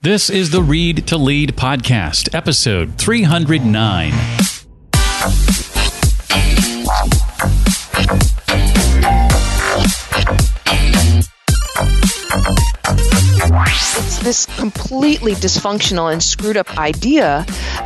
This is the Read to Lead podcast, episode 309. It's this completely dysfunctional and screwed up idea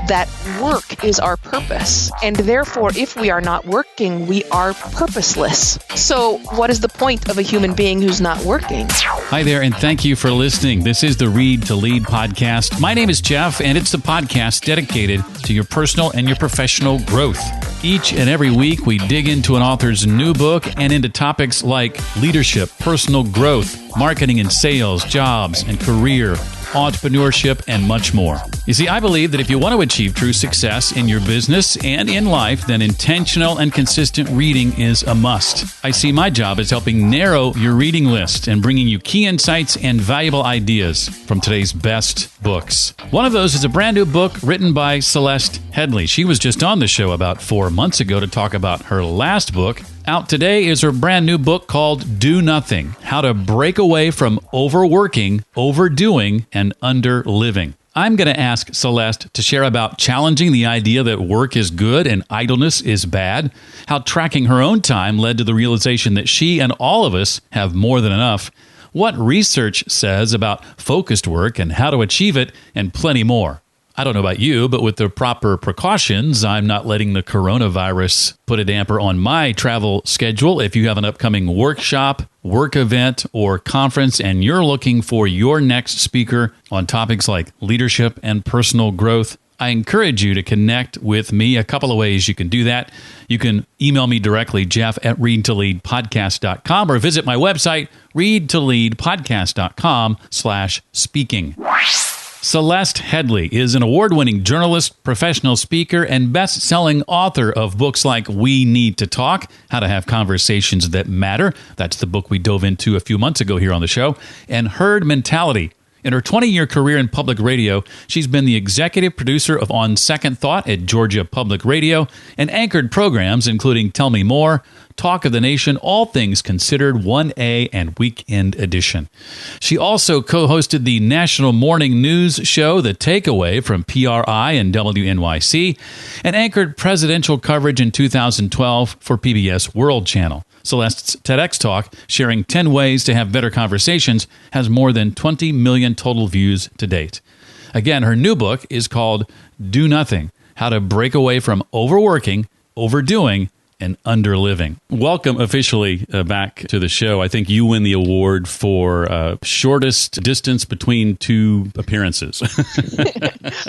that work is our purpose. And therefore, if we are not working, we are purposeless. So what is the point of a human being who's not working? Hi there, and thank you for listening. This is the Read to Lead podcast. My name is Jeff, and it's the podcast dedicated to your personal and your professional growth. Each and every week, we dig into an author's new book and into topics like leadership, personal growth, marketing and sales, jobs and career, entrepreneurship, and much more. You see, I believe that if you want to achieve true success in your business and in life, then intentional and consistent reading is a must. I see my job as helping narrow your reading list and bringing you key insights and valuable ideas from today's best books. One of those is a brand new book written by Celeste Headlee. She was just on the show about 4 months ago to talk about her last book. Out today is her brand new book called Do Nothing: How to Break Away from Overworking, Overdoing, and Underliving. I'm going to ask Celeste to share about challenging the idea that work is good and idleness is bad, how tracking her own time led to the realization that she and all of us have more than enough, what research says about focused work and how to achieve it, and plenty more. I don't know about you, but with the proper precautions, I'm not letting the coronavirus put a damper on my travel schedule. If you have an upcoming workshop, work event, or conference, and you're looking for your next speaker on topics like leadership and personal growth, I encourage you to connect with me. A couple of ways you can do that. You can email me directly, jeff@readtoleadpodcast.com, or visit my website, readtoleadpodcast.com/speaking. Celeste Headlee is an award-winning journalist, professional speaker, and best-selling author of books like We Need to Talk, How to Have Conversations That Matter. That's the book we dove into a few months ago here on the show. And Herd Mentality. In her 20-year career in public radio, she's been the executive producer of On Second Thought at Georgia Public Radio and anchored programs including Tell Me More, Talk of the Nation, All Things Considered, 1A, and Weekend Edition. She also co-hosted the national morning news show, The Takeaway, from PRI and WNYC, and anchored presidential coverage in 2012 for PBS World Channel. Celeste's TEDx talk, sharing 10 ways to have better conversations, has more than 20 million total views to date. Again, her new book is called Do Nothing: How to Break Away from Overworking, Overdoing, and Underliving. Welcome officially back to the show. I think you win the award for shortest distance between two appearances.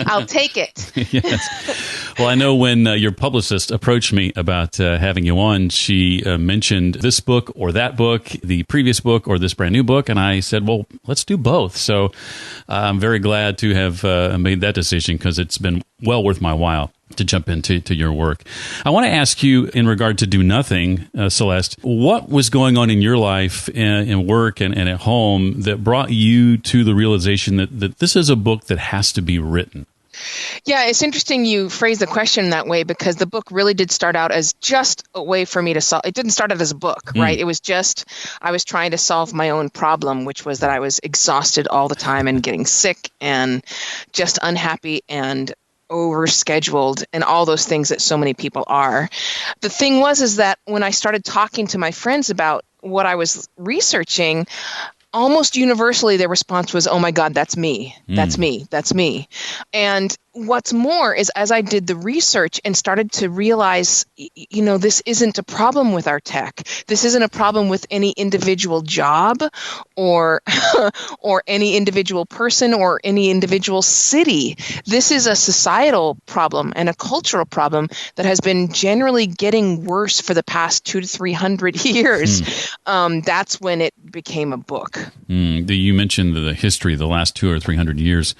I'll take it. Yes. Well, I know when your publicist approached me about having you on, she mentioned this book or that book, the previous book or this brand new book, and I said, well, let's do both. So I'm very glad to have made that decision because it's been well worth my while to jump into your work. I want to ask you in regard to Do Nothing, Celeste, what was going on in your life in work and at home that brought you to the realization that this is a book that has to be written? Yeah, it's interesting you phrase the question that way because the book really did start out as just a way for me to solve. It didn't start out as a book, right? It was just, I was trying to solve my own problem, which was that I was exhausted all the time and getting sick and just unhappy and overscheduled and all those things that so many people are. The thing is that when I started talking to my friends about what I was researching, almost universally their response was, oh my God, that's me. That's me. That's me. And what's more is as I did the research and started to realize, this isn't a problem with our tech. This isn't a problem with any individual job or any individual person or any individual city. This is a societal problem and a cultural problem that has been generally getting worse for the past 200 to 300 years. That's when it became a book. You mentioned the history, the last 200 or 300 years,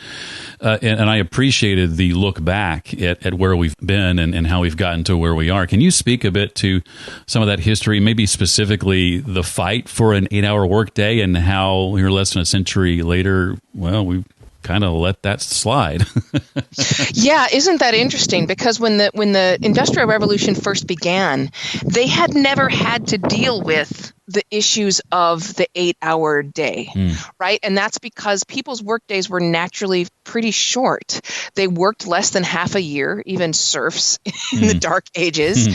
and I appreciated the look back at where we've been and how we've gotten to where we are. Can you speak a bit to some of that history, maybe specifically the fight for an 8-hour workday and how here less than a century later, well, we've kind of let that slide? Yeah, isn't that interesting? Because when the Industrial Revolution first began, they had never had to deal with the issues of the 8-hour day, right? And that's because people's work days were naturally pretty short. They worked less than half a year, even serfs in the Dark Ages,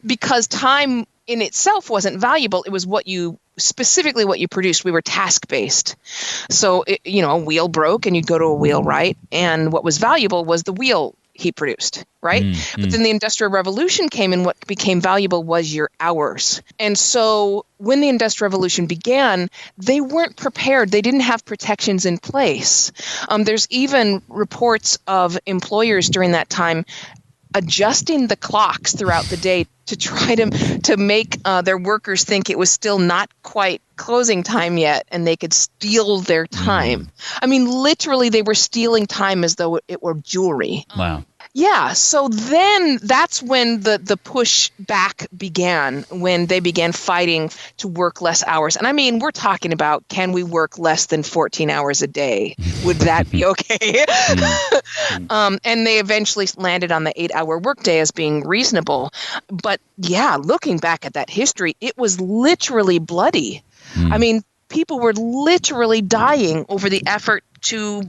because time in itself wasn't valuable. It was specifically what you produced. We were task-based. So, a wheel broke and you'd go to a wheelwright, and what was valuable was the wheel he produced, right? But then the Industrial Revolution came, and what became valuable was your hours. And so when the Industrial Revolution began, they weren't prepared. They didn't have protections in place. There's even reports of employers during that time adjusting the clocks throughout the day to try to make their workers think it was still not quite closing time yet, and they could steal their time. I mean, literally, they were stealing time as though it were jewelry. Wow. Yeah, so then that's when the push back began, when they began fighting to work less hours. And I mean, we're talking about, can we work less than 14 hours a day? Would that be okay? And they eventually landed on the 8-hour workday as being reasonable. But yeah, looking back at that history, it was literally bloody. I mean, people were literally dying over the effort to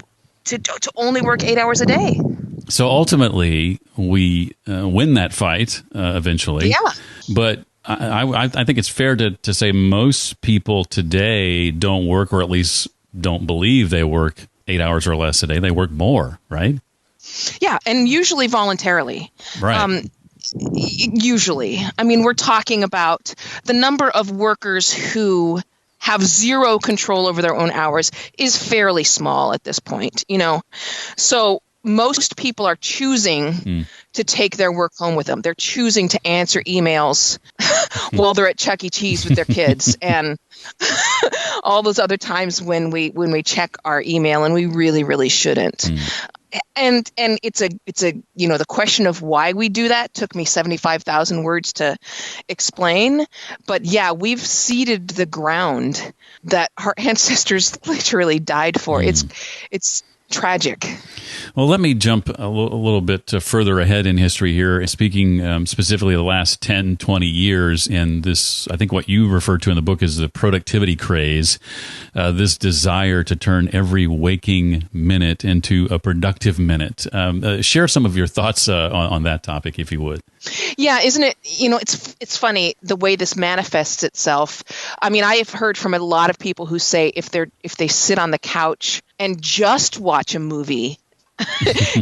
only work 8 hours a day. So ultimately, we win that fight eventually. Yeah. But I think it's fair to say most people today don't work, or at least don't believe they work 8 hours or less a day. They work more, right? Yeah, and usually voluntarily. Right. Usually. I mean, we're talking about the number of workers who have zero control over their own hours is fairly small at this point, So most people are choosing to take their work home with them. They're choosing to answer emails while they're at Chuck E. Cheese with their kids, and all those other times when we check our email, and we really, really shouldn't. And it's the question of why we do that took me 75,000 words to explain. But yeah, we've ceded the ground that our ancestors literally died for. It's tragic. Well, let me jump a little bit further ahead in history here, speaking specifically of the last 10, 20 years, and this, I think what you refer to in the book is the productivity craze, this desire to turn every waking minute into a productive minute. Share some of your thoughts on that topic, if you would. Yeah, isn't it? It's funny the way this manifests itself. I mean, I have heard from a lot of people who say if they sit on the couch and just watch a movie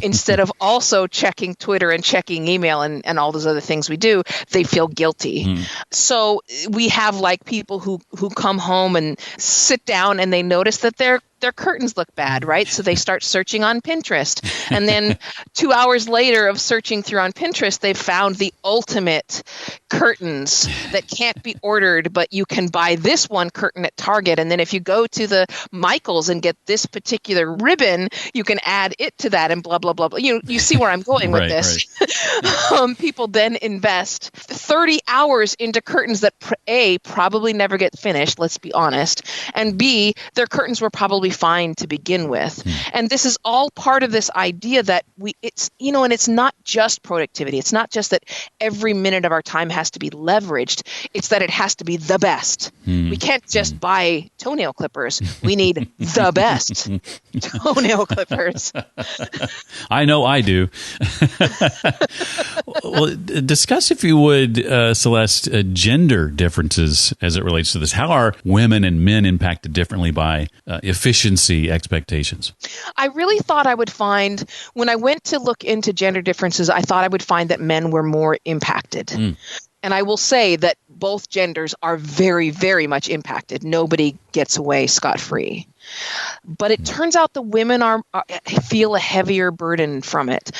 instead of also checking Twitter and checking email and all those other things we do, they feel guilty. So we have like people who come home and sit down and they notice that their curtains look bad, right? So they start searching on Pinterest. And then 2 hours later of searching through on Pinterest, they've found the ultimate curtains that can't be ordered, but you can buy this one curtain at Target. And then if you go to the Michaels and get this particular ribbon, you can add it to that and blah, blah, blah, blah. You see where I'm going with this. Right. People then invest 30 hours into curtains that A, probably never get finished, let's be honest, and B, their curtains were probably fine to begin with. And this is all part of this idea that and it's not just productivity. It's not just that every minute of our time has to be leveraged. It's that it has to be the best. We can't just buy toenail clippers. We need the best toenail clippers. I know I do. Well, discuss, if you would, Celeste, gender differences as it relates to this. How are women and men impacted differently by efficiency expectations? I really thought I would find, when I went to look into gender differences, I thought I would find that men were more impacted. And I will say that both genders are very, very much impacted. Nobody gets away scot-free. But it turns out the women feel a heavier burden from it.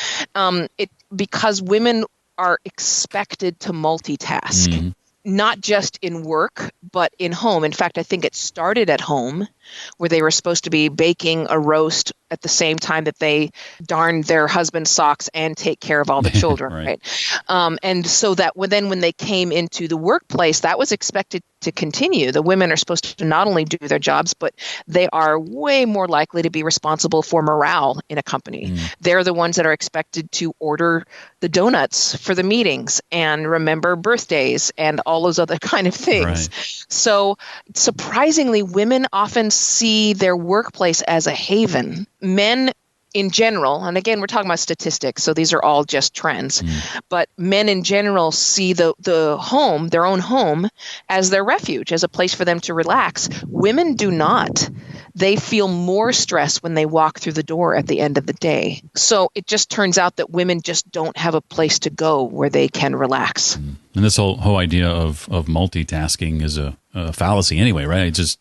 Because women are expected to multitask, not just in work, but in home. In fact, I think it started at home. where they were supposed to be baking a roast at the same time that they darned their husband's socks and take care of all the children, right? And so that when they came into the workplace, that was expected to continue. The women are supposed to not only do their jobs, but they are way more likely to be responsible for morale in a company. They're the ones that are expected to order the donuts for the meetings and remember birthdays and all those other kind of things. So surprisingly, women often see their workplace as a haven. Men in general, and again, we're talking about statistics, so these are all just trends, but men in general see the home, their own home, as their refuge, as a place for them to relax. Women do not. They feel more stress when they walk through the door at the end of the day. So it just turns out that women just don't have a place to go where they can relax. And this whole idea of multitasking is a fallacy anyway, right? It's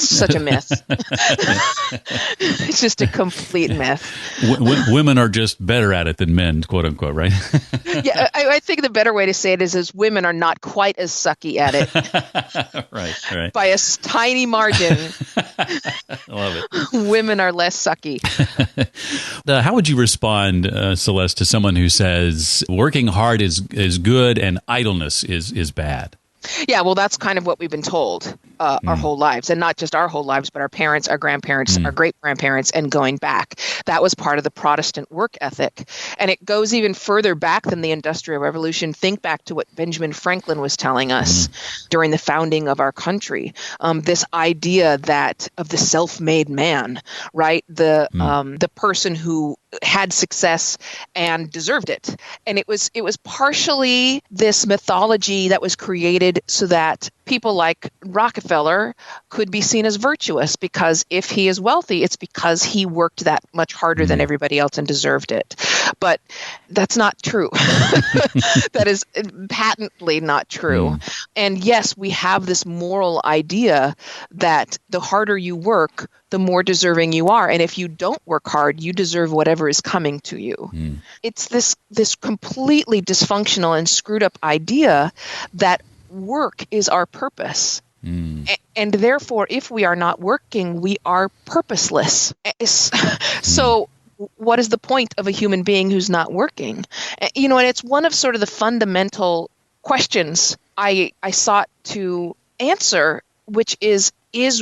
such a myth. It's just a complete myth. Women are just better at it than men, quote unquote, right? Yeah, I think the better way to say it is women are not quite as sucky at it. Right. By a tiny margin. I love it. Women are less sucky. How would you respond, Celeste, to someone who says working hard is good and idleness is bad? Yeah, well, that's kind of what we've been told our whole lives, and not just our whole lives, but our parents, our grandparents, our great-grandparents, and going back. That was part of the Protestant work ethic. And it goes even further back than the Industrial Revolution. Think back to what Benjamin Franklin was telling us during the founding of our country. This idea of the self-made man, right? The person who had success and deserved it. And it was partially this mythology that was created so that people like Rockefeller could be seen as virtuous, because if he is wealthy, it's because he worked that much harder than everybody else and deserved it. But that's not true. That is patently not true. And yes, we have this moral idea that the harder you work, the more deserving you are. And if you don't work hard, you deserve whatever is coming to you. It's this completely dysfunctional and screwed up idea that work is our purpose. And therefore, if we are not working, we are purposeless. So what is the point of a human being who's not working? And it's one of sort of the fundamental questions I sought to answer, which is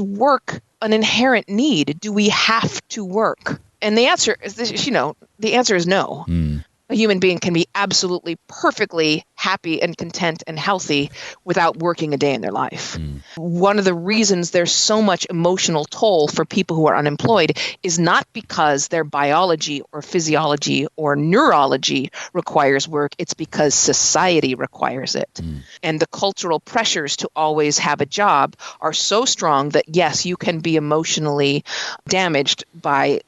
work an inherent need? Do we have to work? And the answer is the answer is no. A human being can be absolutely perfectly happy and content and healthy without working a day in their life. One of the reasons there's so much emotional toll for people who are unemployed is not because their biology or physiology or neurology requires work. It's because society requires it. And the cultural pressures to always have a job are so strong that, yes, you can be emotionally damaged by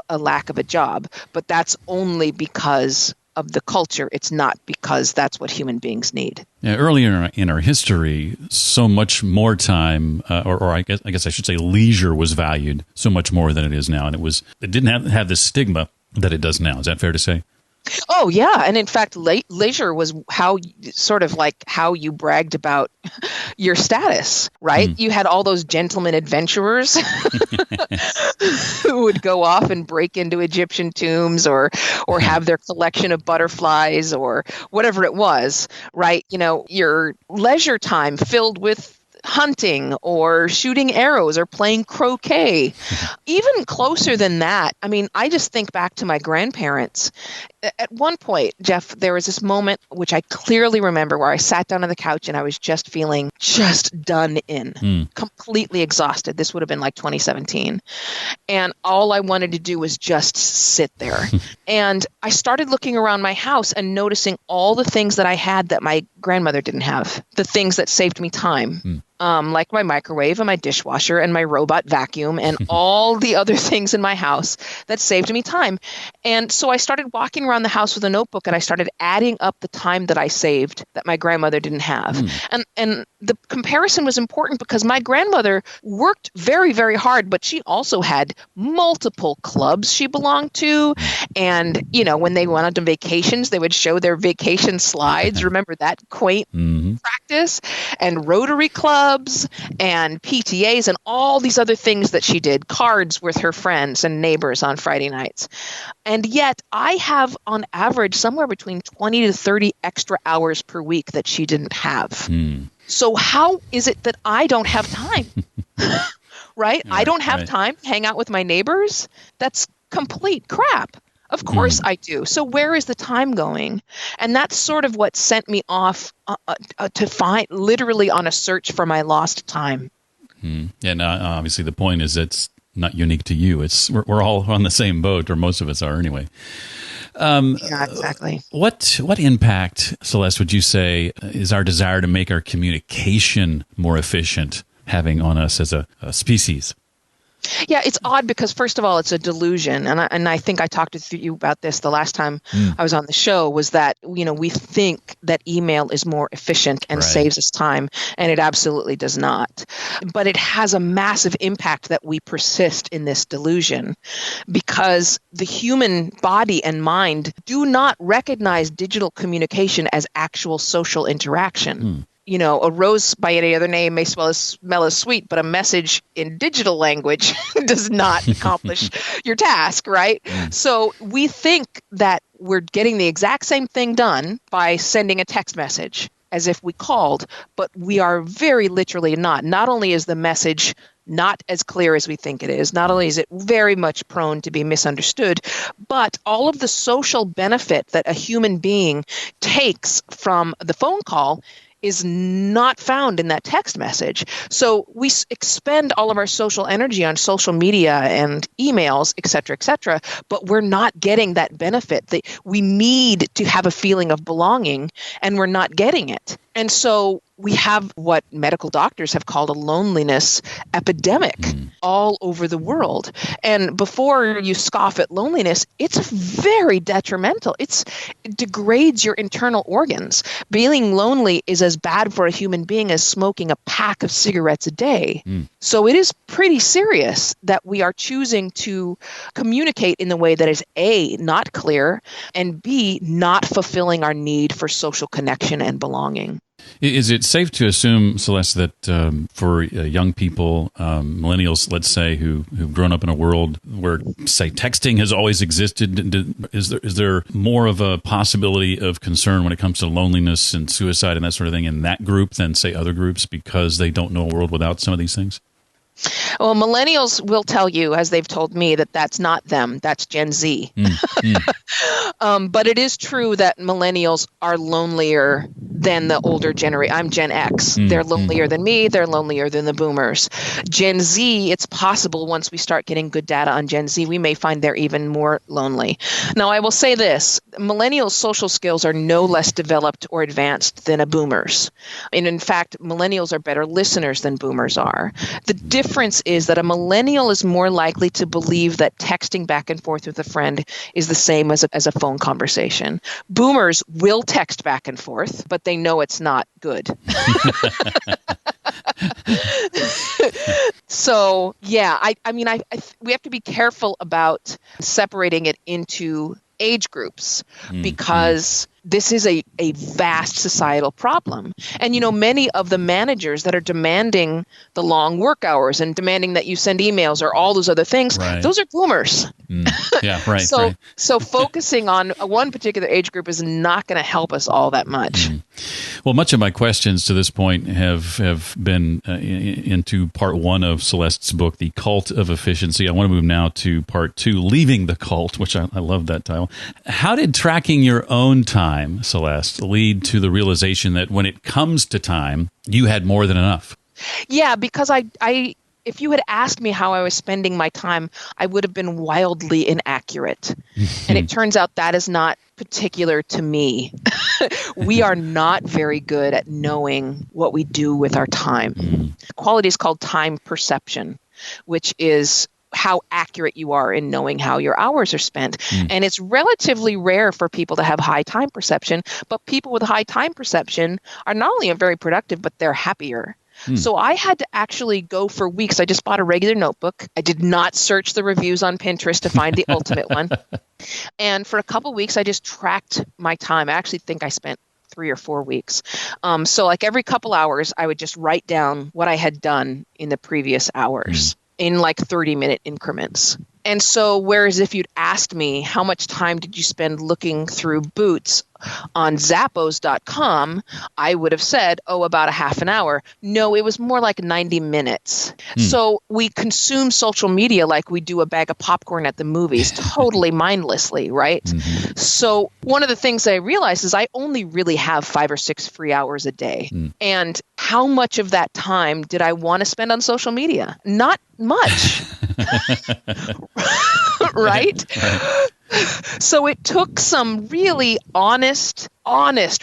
a lack of a job, but that's only because of the culture. It's not because that's what human beings need. Yeah, earlier in our history, so much more time, or I guess I should say leisure was valued so much more than it is now, and it didn't have this stigma that it does now. Is that fair to say? Oh, yeah. And in fact, leisure was how you bragged about your status, right? You had all those gentlemen adventurers who would go off and break into Egyptian tombs or have their collection of butterflies or whatever it was, right? Your leisure time filled with hunting or shooting arrows or playing croquet. Even closer than that, I just think back to my grandparents. At one point, Jeff, there was this moment which I clearly remember where I sat down on the couch and I was just feeling done in, completely exhausted. This would have been like 2017. And all I wanted to do was just sit there. And I started looking around my house and noticing all the things that I had that my grandmother didn't have, the things that saved me time. Like my microwave and my dishwasher and my robot vacuum and all the other things in my house that saved me time. And so I started walking around the house with a notebook and I started adding up the time that I saved that my grandmother didn't have. And the comparison was important because my grandmother worked very, very hard, but she also had multiple clubs she belonged to. And, when they went on vacations, they would show their vacation slides. Remember that quaint practice? And Rotary clubs and PTAs and all these other things that she did, cards with her friends and neighbors on Friday nights. And yet I have on average somewhere between 20 to 30 extra hours per week that she didn't have. So how is it that I don't have time? Right? I don't have time to hang out with my neighbors. That's complete crap. Of course I do. So where is the time going? And that's sort of what sent me off to find literally on a search for my lost time. And obviously the point is it's not unique to you. We're all on the same boat, or most of us are anyway. Yeah, exactly. What impact, Celeste, would you say is our desire to make our communication more efficient having on us as a species? Yeah, it's odd because, first of all, it's a delusion. And I think I talked to you about this the last time I was on the show, was that, we think that email is more efficient and saves us time, and it absolutely does not. But it has a massive impact that we persist in this delusion because the human body and mind do not recognize digital communication as actual social interaction. A rose by any other name may smell as sweet, but a message in digital language does not accomplish your task, right? So we think that we're getting the exact same thing done by sending a text message as if we called, but we are very literally not. Not only is the message not as clear as we think it is, not only is it very much prone to be misunderstood, but all of the social benefit that a human being takes from the phone call is not found in that text message. So we expend all of our social energy on social media and emails, et cetera, but we're not getting that benefit. That we need to have a feeling of belonging, and we're not getting it. And so we have what medical doctors have called a loneliness epidemic all over the world. And before you scoff at loneliness, it's very detrimental. It degrades your internal organs. Being lonely is as bad for a human being as smoking a pack of cigarettes a day. So it is pretty serious that we are choosing to communicate in the way that is A, not clear, and B, not fulfilling our need for social connection and belonging. Is it safe to assume, Celeste, that for young people, millennials, let's say, who've grown up in a world where, say, texting has always existed, is there more of a possibility of concern when it comes to loneliness and suicide and that sort of thing in that group than, say, other groups because they don't know a world without some of these things? Well, millennials will tell you, as they've told me, that that's not them. That's Gen Z. But it is true that millennials are lonelier than the older generation. I'm Gen X. They're lonelier than me. They're lonelier than the boomers. Gen Z, it's possible once we start getting good data on Gen Z, we may find they're even more lonely. Now, I will say this. Millennials' social skills are no less developed or advanced than a boomers. And in fact, millennials are better listeners than boomers are. The difference is that a millennial is more likely to believe that texting back and forth with a friend is the same as a phone conversation. Boomers will text back and forth, but they know it's not good. So, yeah, I mean, we have to be careful about separating it into age groups because this is a vast societal problem. And, many of the managers that are demanding the long work hours and demanding that you send emails or all those other things, those are boomers. Yeah, right. So focusing on one particular age group is not going to help us all that much. Well, much of my questions to this point have been into part one of Celeste's book, The Cult of Efficiency. I want to move now to part two, Leaving the Cult, which I love that title. How did tracking your own time, Celeste, lead to the realization that when it comes to time, you had more than enough? Yeah, because if you had asked me how I was spending my time, I would have been wildly inaccurate. And it turns out that is not particular to me. We are not very good at knowing what we do with our time. Quality is called time perception, which is how accurate you are in knowing how your hours are spent. And it's relatively rare for people to have high time perception, but people with high time perception are not only very productive, but they're happier. So I had to actually go for weeks. I just bought a regular notebook. I did not search the reviews on Pinterest to find the ultimate one. And for a couple weeks, I just tracked my time. I actually think I spent 3 or 4 weeks. So like every couple hours, I would just write down what I had done in the previous hours in like 30-minute increments. And so whereas if you'd asked me how much time did you spend looking through boots on Zappos.com, I would have said, about a half an hour. No, it was more like 90 minutes. So we consume social media like we do a bag of popcorn at the movies, totally mindlessly, right? So one of the things I realized is I only really have 5 or 6 free hours a day. And how much of that time did I want to spend on social media? Not much. Right? So it took some really honest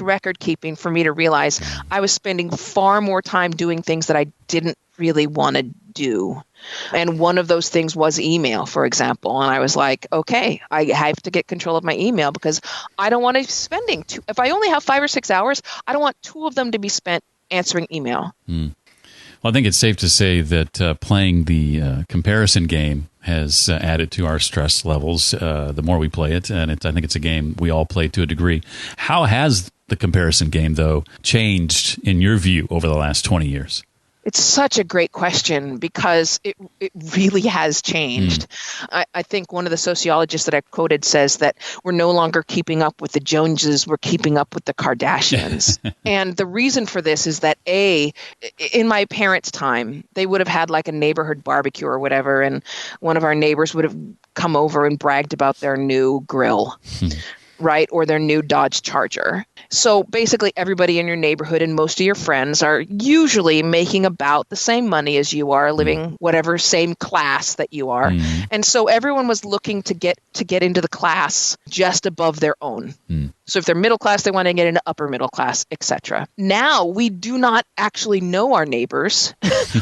record keeping for me to realize I was spending far more time doing things that I didn't really want to do. And one of those things was email, for example. And I was like, okay, I have to get control of my email because I don't want to be spending if I only have 5 or 6 hours, I don't want 2 of them to be spent answering email. Well, I think it's safe to say that playing the comparison game has added to our stress levels the more we play it. And I think it's a game we all play to a degree. How has the comparison game, though, changed in your view over the last 20 years? It's such a great question because it really has changed. I think one of the sociologists that I quoted says that we're no longer keeping up with the Joneses, we're keeping up with the Kardashians. And the reason for this is that in my parents' time, they would have had like a neighborhood barbecue or whatever, and one of our neighbors would have come over and bragged about their new grill. Right? Or their new Dodge Charger. So basically everybody in your neighborhood and most of your friends are usually making about the same money as you are, living whatever same class that you are. And so everyone was looking to get into the class just above their own. So if they're middle class, they want to get into upper middle class, etc. Now we do not actually know our neighbors.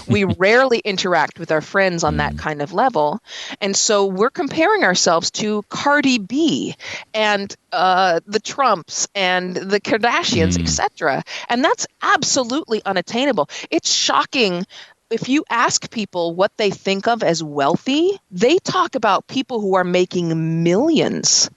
We rarely interact with our friends on that kind of level. And so we're comparing ourselves to Cardi B and the Trumps and the Kardashians, etc. And that's absolutely unattainable. It's shocking. If you ask people what they think of as wealthy, they talk about people who are making millions.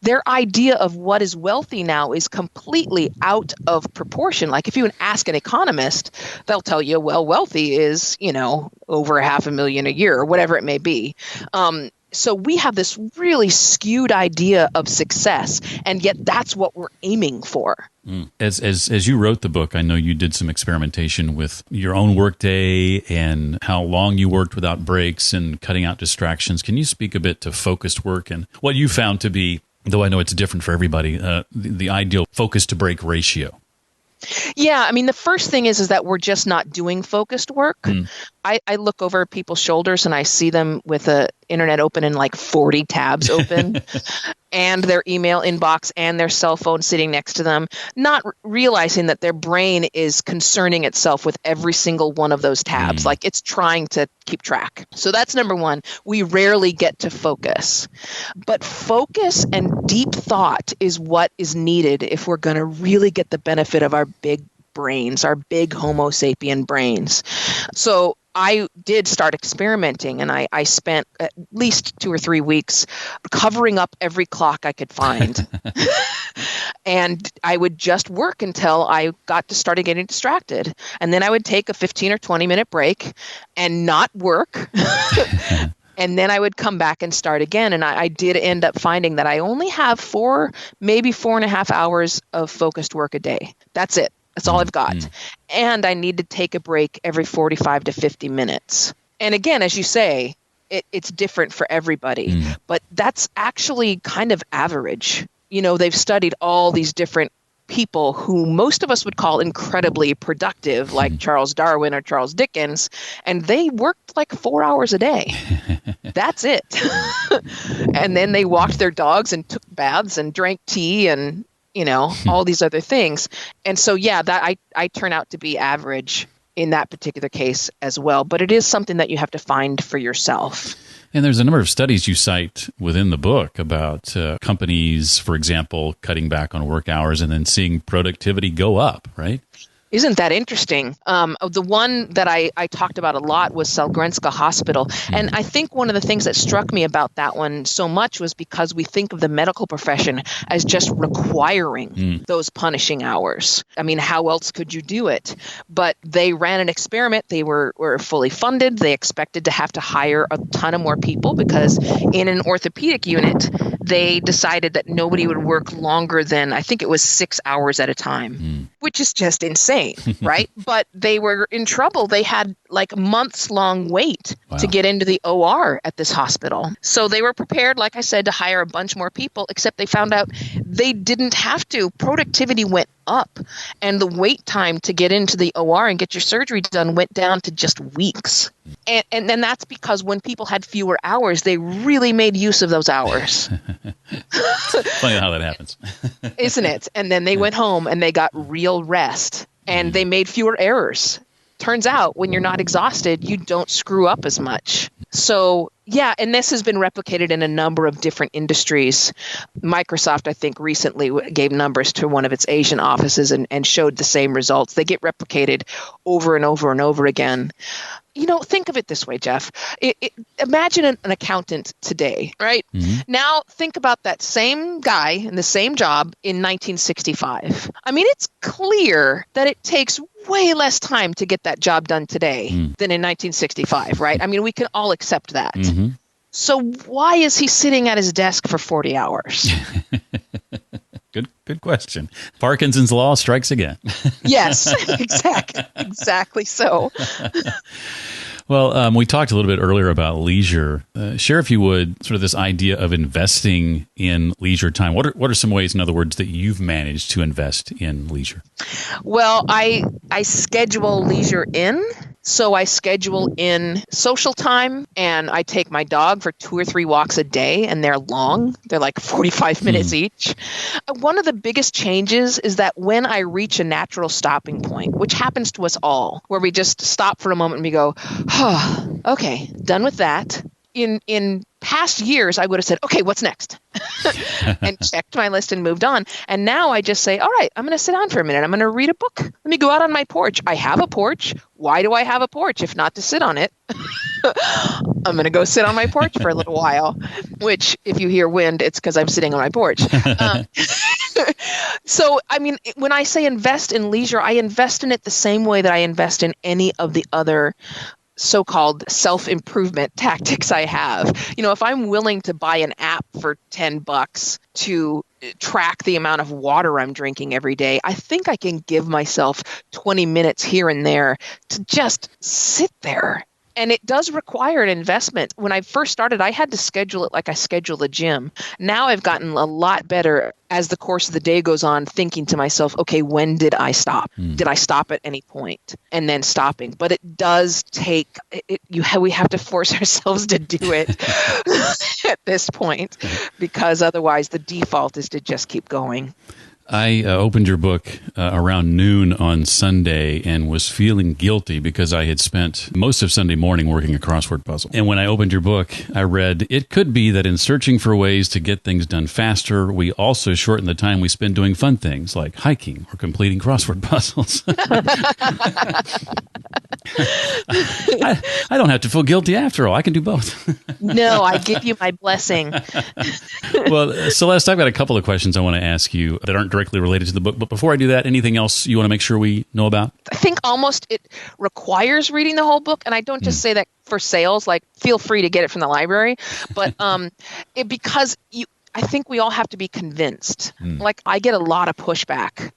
Their idea of what is wealthy now is completely out of proportion. Like if you ask an economist, they'll tell you, well, wealthy is, over $500,000 a year or whatever it may be. So we have this really skewed idea of success, and yet that's what we're aiming for. As you wrote the book, I know you did some experimentation with your own workday and how long you worked without breaks and cutting out distractions. Can you speak a bit to focused work and what you found to be, though I know it's different for everybody, the ideal focus to break ratio? Yeah, I mean, the first thing is that we're just not doing focused work. I look over people's shoulders and I see them with the internet open and like 40 tabs open and their email inbox and their cell phone sitting next to them, not realizing that their brain is concerning itself with every single one of those tabs. Like it's trying to keep track. So that's number one. We rarely get to focus. But focus and deep thought is what is needed if we're going to really get the benefit of our big brains, our big Homo sapien brains. So I did start experimenting, and I spent at least 2 or 3 weeks covering up every clock I could find. And I would just work until I started getting distracted. And then I would take a 15 or 20-minute break and not work. And then I would come back and start again. And I did end up finding that I only have 4, maybe 4.5 hours of focused work a day. That's it. That's all I've got. And I need to take a break every 45 to 50 minutes. And again, as you say, it's different for everybody. But that's actually kind of average. They've studied all these different people who most of us would call incredibly productive, like Charles Darwin or Charles Dickens, and they worked like 4 hours a day. That's it. And then they walked their dogs and took baths and drank tea and all these other things. And so, yeah, that I turn out to be average in that particular case as well. But it is something that you have to find for yourself. And there's a number of studies you cite within the book about companies, for example, cutting back on work hours and then seeing productivity go up, right? Isn't that interesting? The one that I talked about a lot was Selgrenska Hospital. And I think one of the things that struck me about that one so much was because we think of the medical profession as just requiring those punishing hours. I mean, how else could you do it? But they ran an experiment. They were fully funded. They expected to have to hire a ton of more people because in an orthopedic unit, they decided that nobody would work longer than, I think it was 6 hours at a time, which is just insane. Right? But they were in trouble. They had like months long wait to get into the OR at this hospital. So they were prepared, like I said, to hire a bunch more people, except they found out they didn't have to. Productivity went up and the wait time to get into the OR and get your surgery done went down to just weeks. And then that's because when people had fewer hours, they really made use of those hours. Funny how that happens. Isn't it? And then they went home and they got real rest. And they made fewer errors. Turns out when you're not exhausted, you don't screw up as much. So, yeah, and this has been replicated in a number of different industries. Microsoft, I think, recently gave numbers to one of its Asian offices and showed the same results. They get replicated over and over and over again. You know, think of it this way, Jeff. Imagine an accountant today, right? Now think about that same guy in the same job in 1965. I mean, it's clear that it takes way less time to get that job done today than in 1965, right? I mean, we can all accept that. So why is he sitting at his desk for 40 hours? Good question. Parkinson's law strikes again. Yes, exactly so. Well, we talked a little bit earlier about leisure. Share, if you would, sort of this idea of investing in leisure time. What are some ways, in other words, that you've managed to invest in leisure? Well, I schedule leisure in. So I schedule in social time and I take my dog for 2 or 3 walks a day and they're long. They're like 45 minutes each. One of the biggest changes is that when I reach a natural stopping point, which happens to us all, where we just stop for a moment and we go, oh, okay, done with that. In past years, I would have said, okay, what's next? And checked my list and moved on. And now I just say, all right, I'm going to sit down for a minute. I'm going to read a book. Let me go out on my porch. I have a porch. Why do I have a porch if not to sit on it? I'm going to go sit on my porch for a little while, which if you hear wind, it's because I'm sitting on my porch. So, I mean, when I say invest in leisure, I invest in it the same way that I invest in any of the other so-called self-improvement tactics I have. You know, if I'm willing to buy an app for $10 to track the amount of water I'm drinking every day, I think I can give myself 20 minutes here and there to just sit there. And it does require an investment. When I first started, I had to schedule it like I schedule the gym. Now I've gotten a lot better as the course of the day goes on, thinking to myself, okay, when did I stop? Did I stop at any point? And then stopping. But it does take, we have to force ourselves to do it at this point, because otherwise the default is to just keep going. I opened your book around noon on Sunday and was feeling guilty because I had spent most of Sunday morning working a crossword puzzle. And when I opened your book, I read, it could be that in searching for ways to get things done faster, we also shorten the time we spend doing fun things like hiking or completing crossword puzzles. I don't have to feel guilty after all. I can do both. No, I give you my blessing. Well, Celeste, I've got a couple of questions I want to ask you that aren't directly related to the book. But before I do that, anything else you want to make sure we know about? I think almost it requires reading the whole book. And I don't just say that for sales, like feel free to get it from the library. But because I think we all have to be convinced. Like I get a lot of pushback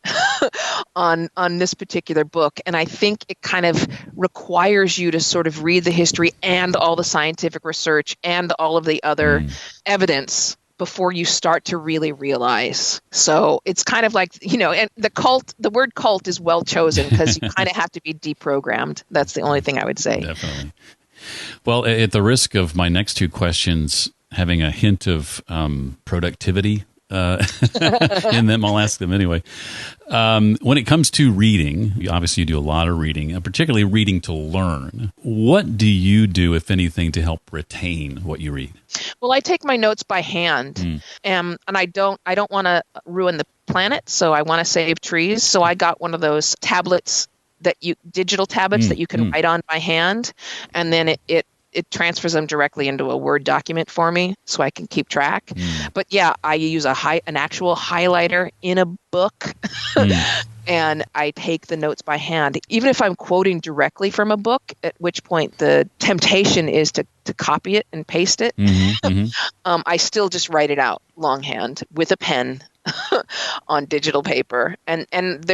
on this particular book. And I think it kind of requires you to sort of read the history and all the scientific research and all of the other evidence before you start to really realize. So it's kind of like, you know, and the word cult is well chosen because you kind of have to be deprogrammed. That's the only thing I would say. Definitely. Well, at the risk of my next two questions having a hint of productivity in them. I'll ask them anyway. When it comes to reading, obviously you do a lot of reading, particularly reading to learn. What do you do, if anything, to help retain what you read? Well, I take my notes by hand, and I don't want to ruin the planet, so I want to save trees. So I got one of those tablets digital tablets that you can write on by hand, and then it transfers them directly into a Word document for me so I can keep track. But yeah, I use an actual highlighter in a book and I take the notes by hand. Even if I'm quoting directly from a book, at which point the temptation is to copy it and paste it, I still just write it out longhand with a pen on digital paper. And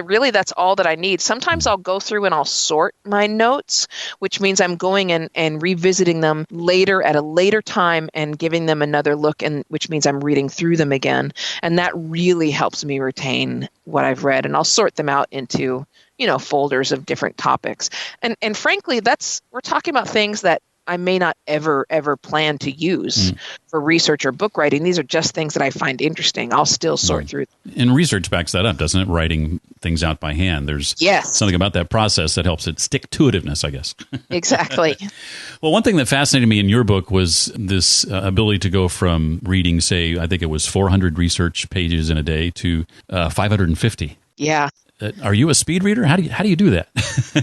really that's all that I need. Sometimes I'll go through and I'll sort my notes, which means I'm going and revisiting them later at a later time and giving them another look, and which means I'm reading through them again. And that really helps me retain what I've read. And I'll sort them out into, folders of different topics. And frankly, we're talking about things that I may not ever plan to use for research or book writing. These are just things that I find interesting. I'll still sort through them. And research backs that up, doesn't it? Writing things out by hand. There's something about that process that helps it stick-to-itiveness, I guess. Exactly. Well, one thing that fascinated me in your book was this ability to go from reading, say, I think it was 400 research pages in a day to 550. Yeah. Are you a speed reader? How do you do that?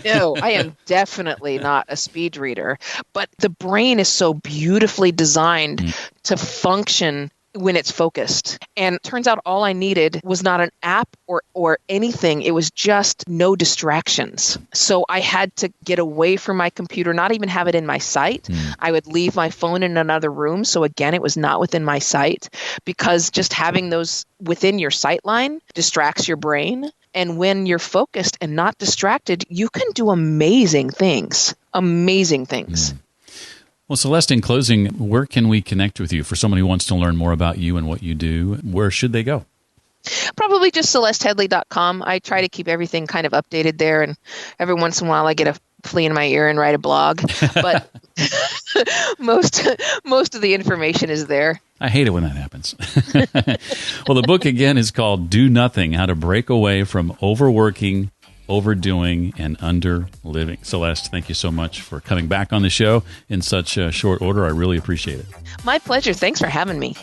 No, I am definitely not a speed reader. But the brain is so beautifully designed to function when it's focused. And it turns out all I needed was not an app or anything. It was just no distractions. So I had to get away from my computer, not even have it in my sight. I would leave my phone in another room. So again, it was not within my sight, because just having those within your sight line distracts your brain. And when you're focused and not distracted, you can do amazing things. Amazing things. Well, Celeste, in closing, where can we connect with you? For someone who wants to learn more about you and what you do, where should they go? Probably just CelesteHeadlee.com. I try to keep everything kind of updated there, and every once in a while I get a flea in my ear and write a blog. But most of the information is there. I hate it when that happens. Well, the book, again, is called Do Nothing, How to Break Away from Overworking, Overdoing, and Underliving. Celeste, thank you so much for coming back on the show in such short order. I really appreciate it. My pleasure. Thanks for having me.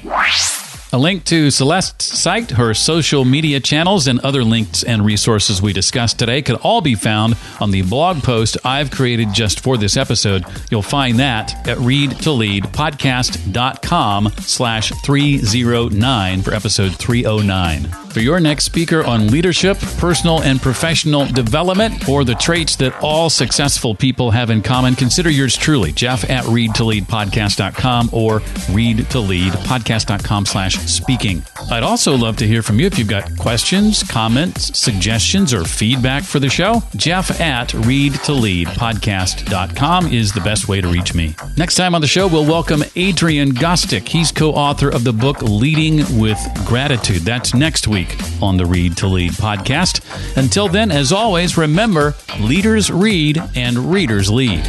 A link to Celeste's site, her social media channels, and other links and resources we discussed today could all be found on the blog post I've created just for this episode. You'll find that at readtoleadpodcast.com/309 for episode 309. For your next speaker on leadership, personal and professional development, or the traits that all successful people have in common, consider yours truly, Jeff at readtoleadpodcast.com or readtoleadpodcast.com/speaking. I'd also love to hear from you if you've got questions, comments, suggestions, or feedback for the show. Jeff at readtoleadpodcast.com is the best way to reach me. Next time on the show, we'll welcome Adrian Gostick. He's co-author of the book Leading with Gratitude. That's next week on the Read to Lead podcast. Until then, as always, remember, leaders read and readers lead.